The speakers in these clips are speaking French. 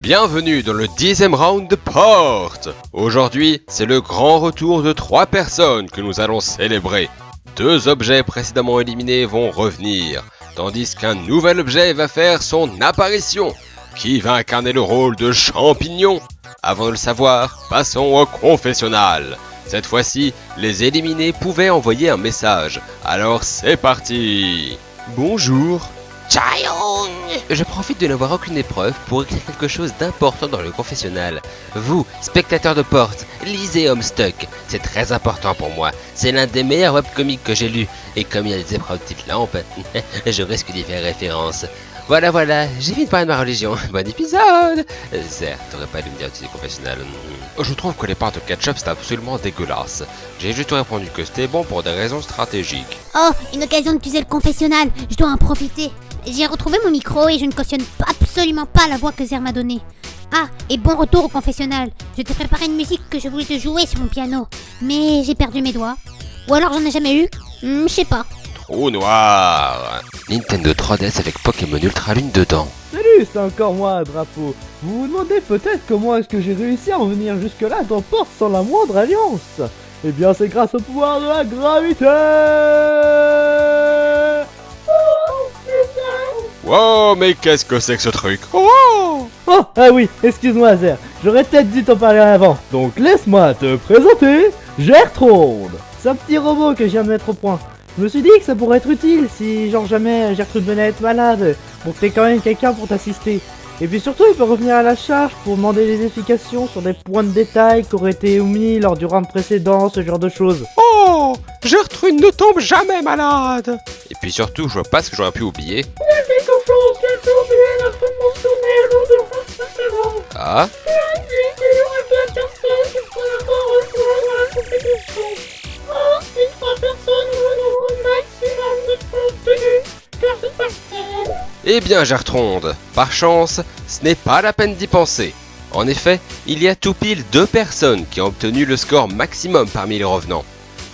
Bienvenue dans le 10e round de Porte. Aujourd'hui, c'est le grand retour de 3 personnes que nous allons célébrer. 2 objets précédemment éliminés vont revenir, tandis qu'un nouvel objet va faire son apparition. Qui va incarner le rôle de champignon? Avant de le savoir, passons au confessionnal. Cette fois-ci, les éliminés pouvaient envoyer un message. Alors c'est parti. Bonjour. Chaeyoung! Je profite de n'avoir aucune épreuve pour écrire quelque chose d'important dans le confessionnal. Vous, spectateurs de Porte, lisez Homestuck. C'est très important pour moi. C'est l'un des meilleurs webcomics que j'ai lu. Et comme il y a des épreuves type lampe, je risque d'y faire référence. Voilà, j'ai fini de parler de ma religion. Bon épisode! Zer, t'aurais pas dû me dire que tu es confessionnal. Je trouve que les pâtes de ketchup c'est absolument dégueulasse. J'ai juste répondu que c'était bon pour des raisons stratégiques. Oh, une occasion d'utiliser le confessionnal, je dois en profiter. J'ai retrouvé mon micro et je ne cautionne absolument pas la voix que Zer m'a donnée. Ah, et bon retour au confessionnal. Je t'ai préparé une musique que je voulais te jouer sur mon piano, mais j'ai perdu mes doigts. Ou alors j'en ai jamais eu, je sais pas. Trou noir. Nintendo 3DS avec Pokémon Ultra Lune dedans. Salut, c'est encore moi, Drapeau. Vous vous demandez peut-être comment est-ce que j'ai réussi à en venir jusque-là dans Porte sans la moindre alliance. Eh bien, c'est grâce au pouvoir de la gravité. Wow, mais qu'est-ce que c'est que ce truc? Oh! Oh, ah oui, excuse-moi, Zer. J'aurais peut-être dû t'en parler avant. Donc, laisse-moi te présenter Gertrude. C'est un petit robot que je viens de mettre au point. Je me suis dit que ça pourrait être utile si, genre, jamais Gertrude venait à être malade. Donc, t'es quand même quelqu'un pour t'assister. Et puis surtout, il peut revenir à la charge pour demander des explications sur des points de détail qui auraient été omis lors du round précédent, ce genre de choses. Oh! Gertrude ne tombe jamais malade! Et puis surtout, je vois pas ce que j'aurais pu oublier. Ah? Eh bien Gertrude, par chance, ce n'est pas la peine d'y penser. En effet, il y a tout pile 2 personnes qui ont obtenu le score maximum parmi les revenants.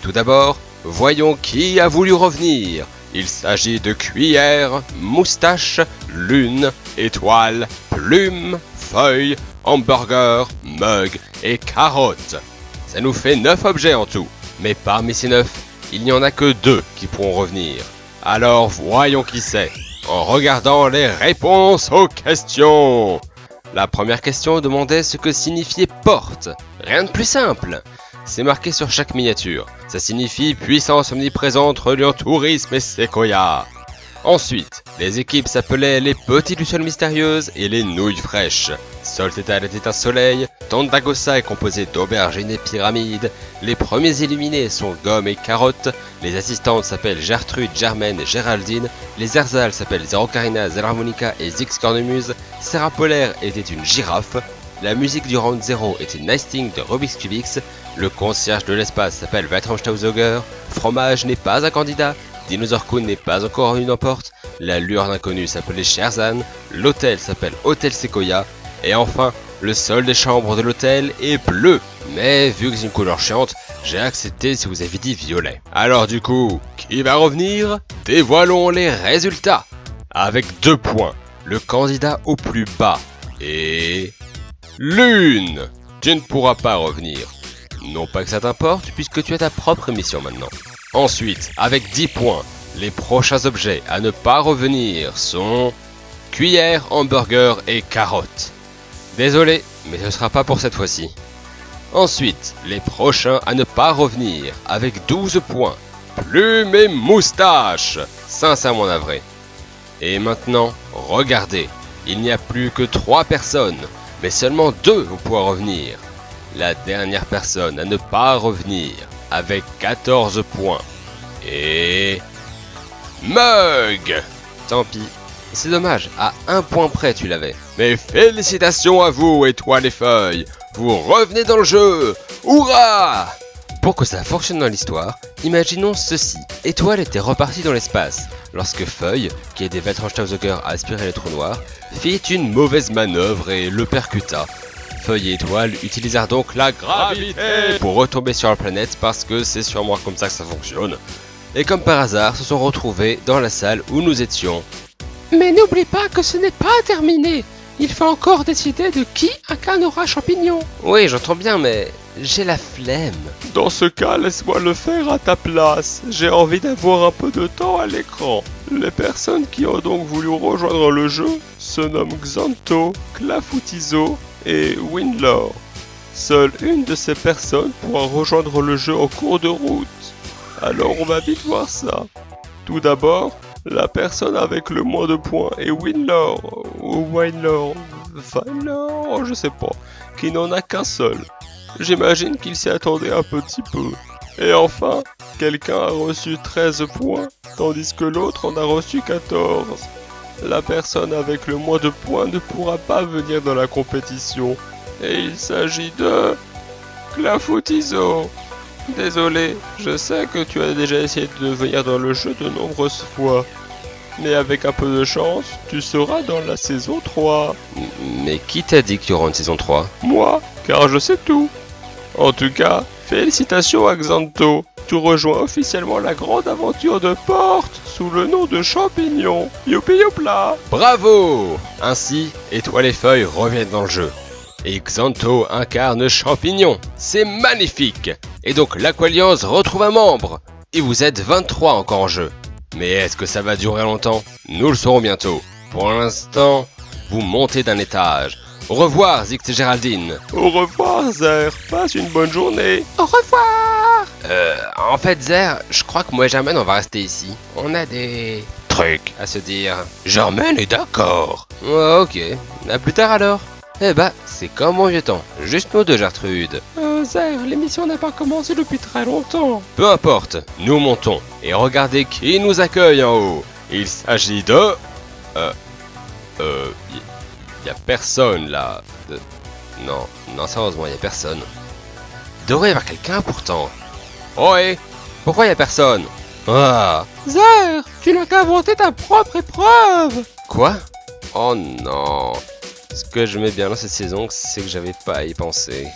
Tout d'abord, voyons qui a voulu revenir. Il s'agit de Cuillère, Moustache, Lune, Étoile, Plume, Feuille, Hamburger, Mug et Carotte. Ça nous fait 9 objets en tout, mais parmi ces 9, il n'y en a que 2 qui pourront revenir. Alors voyons qui c'est, en regardant les réponses aux questions. La première question demandait ce que signifiait porte. Rien de plus simple. C'est marqué sur chaque miniature. Ça signifie puissance omniprésente reliant tourisme et séquoia. Ensuite, les équipes s'appelaient les Petites Lucioles Mystérieuses et les Nouilles Fraîches. Soltetal était un soleil, Tandagosa est composé d'aubergines et pyramides, les premiers éliminés sont Gomme et Carotte, les assistantes s'appellent Gertrude, Germaine et Géraldine, les Erzal s'appellent Zerocarina, Zelharmonica et Zix Cornemuse, Serra Polaire était une girafe, la musique du round 0 était Nisting de Rubik's Cubix, le concierge de l'espace s'appelle Weitramstausauger, Fromage n'est pas un candidat, Dinosaur Kun n'est pas encore une emporte, la lure d'inconnu s'appelait Sherzan, l'hôtel s'appelle Hôtel Sequoia, et enfin, le sol des chambres de l'hôtel est bleu. Mais vu que c'est une couleur chiante, j'ai accepté si vous avez dit violet. Alors du coup, qui va revenir? Dévoilons les résultats. Avec 2 points, le candidat au plus bas est... Lune! Tu ne pourras pas revenir. Non pas que ça t'importe, puisque tu as ta propre émission maintenant. Ensuite, avec 10 points, les prochains objets à ne pas revenir sont... Cuillère, Hamburger et Carotte. Désolé, mais ce sera pas pour cette fois-ci. Ensuite, les prochains à ne pas revenir, avec 12 points. Plume et Moustache. Sincèrement navré. Et maintenant, regardez, il n'y a plus que 3 personnes, mais seulement 2 vont pouvoir revenir. La dernière personne à ne pas revenir, avec 14 points. Et... Mug! Tant pis. C'est dommage, à 1 point près tu l'avais. Mais félicitations à vous, Étoile et Feuille. Vous revenez dans le jeu. Hurrah! Pour que ça fonctionne dans l'histoire, imaginons ceci. Étoile était repartie dans l'espace, lorsque Feuille, qui est des Weitramstausauger à aspirer les trous noirs, fit une mauvaise manœuvre et le percuta. Feuille et Étoile utilisèrent donc la gravité pour retomber sur la planète parce que c'est sûrement comme ça que ça fonctionne. Et comme par hasard, se sont retrouvés dans la salle où nous étions. Mais n'oublie pas que ce n'est pas terminé. Il faut encore décider de qui incarnera Champignon. Oui, j'entends bien, mais j'ai la flemme. Dans ce cas, laisse-moi le faire à ta place. J'ai envie d'avoir un peu de temps à l'écran. Les personnes qui ont donc voulu rejoindre le jeu se nomment Xanto, Clafoutizo et Windlore. Seule une de ces personnes pourra rejoindre le jeu en cours de route. Alors on va vite voir ça. Tout d'abord, la personne avec le moins de points est Windlore, ou Windlore, je sais pas, qui n'en a qu'un seul. J'imagine qu'il s'y attendait un petit peu. Et enfin, quelqu'un a reçu 13 points, tandis que l'autre en a reçu 14. La personne avec le moins de points ne pourra pas venir dans la compétition. Et il s'agit de... Clafoutizo. Désolé, je sais que tu as déjà essayé de venir dans le jeu de nombreuses fois. Mais avec un peu de chance, tu seras dans la saison 3. Mais qui t'a dit qu'il y aura une saison 3? Moi, car je sais tout. En tout cas, félicitations à Xanto. Tu rejoins officiellement la grande aventure de Porte sous le nom de Champignon. Youpi youpla. Bravo! Ainsi, Étoile et Feuille reviennent dans le jeu. Et Xanto incarne Champignon. C'est magnifique! Et donc l'Aqualliance retrouve un membre. Et vous êtes 23 encore en jeu. Mais est-ce que ça va durer longtemps? Nous le saurons bientôt. Pour l'instant, vous montez d'un étage. Au revoir, Zix et Géraldine. Au revoir, Zer. Passe une bonne journée. Au revoir. En fait, Zer, je crois que moi et Germaine, on va rester ici. On a des trucs à se dire. Germaine est d'accord. Ouais, ok. À plus tard alors. Eh bah, c'est comme mon vieux temps. Juste nous deux, Gertrude. Zer, l'émission n'a pas commencé depuis très longtemps. Peu importe, nous montons. Et regardez qui nous accueille en haut. Il s'agit de... Y a personne là. Non, sérieusement, y a personne. Devrait y avoir quelqu'un pourtant. Oh hé, pourquoi y a personne? Ah. Zer, tu n'as qu'à inventer ta propre épreuve. Quoi? Oh non. Ce que je mets bien dans cette saison, c'est que j'avais pas à y penser.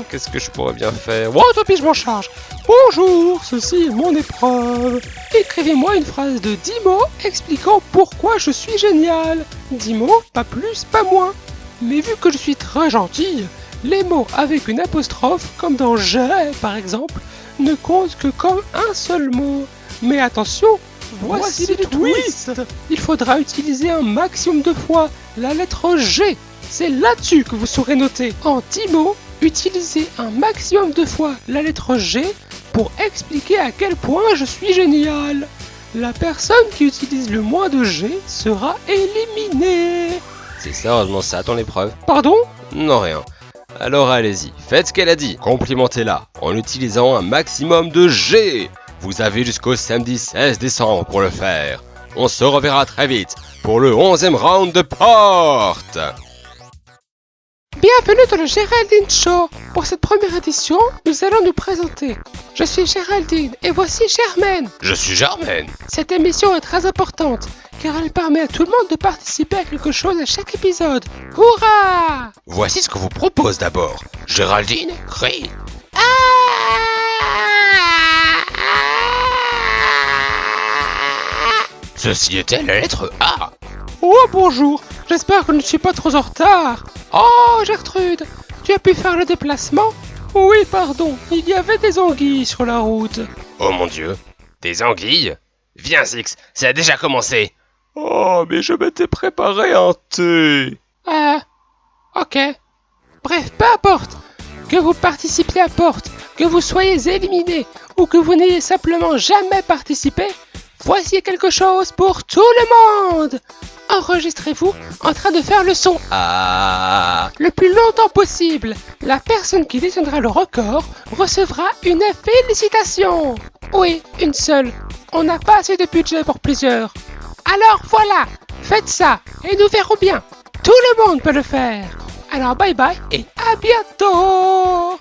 Qu'est-ce que je pourrais bien faire? Oh, tant pis, je m'en charge. Bonjour, ceci est mon épreuve. Écrivez-moi une phrase de 10 mots expliquant pourquoi je suis génial. 10 mots, pas plus, pas moins. Mais vu que je suis très gentil, les mots avec une apostrophe, comme dans j'ai par exemple, ne comptent que comme un seul mot. Mais attention, voici le twist. Il faudra utiliser un maximum de fois la lettre G. C'est là-dessus que vous saurez noter. En 10 mots, utilisez un maximum de fois la lettre G pour expliquer à quel point je suis génial. La personne qui utilise le moins de G sera éliminée. C'est sérieusement ça ton épreuve? Pardon? Non, rien. Alors allez-y, faites ce qu'elle a dit. Complimentez-la en utilisant un maximum de G. Vous avez jusqu'au samedi 16 décembre pour le faire. On se reverra très vite pour le 11e round de Porte. Bienvenue dans le Géraldine Show. Pour cette première édition, nous allons nous présenter. Je suis Géraldine et voici Germaine. Je suis Germaine. Cette émission est très importante car elle permet à tout le monde de participer à quelque chose à chaque épisode. Hurrah! Voici ce que vous propose d'abord. Géraldine crie. Ceci était la lettre A. Oh bonjour, j'espère que je ne suis pas trop en retard. Oh Gertrude, tu as pu faire le déplacement? Oui pardon, il y avait des anguilles sur la route. Oh mon dieu, des anguilles? Viens Zix, ça a déjà commencé. Oh, mais je m'étais préparé un thé. Ok. Bref, peu importe. Que vous participiez à Porte, que vous soyez éliminé ou que vous n'ayez simplement jamais participé, voici quelque chose pour tout le monde. Enregistrez-vous en train de faire le son le plus longtemps possible. La personne qui détiendra le record recevra une félicitation. Oui, une seule. On n'a pas assez de budget pour plusieurs. Alors voilà, faites ça et nous verrons bien. Tout le monde peut le faire. Alors bye bye et à bientôt.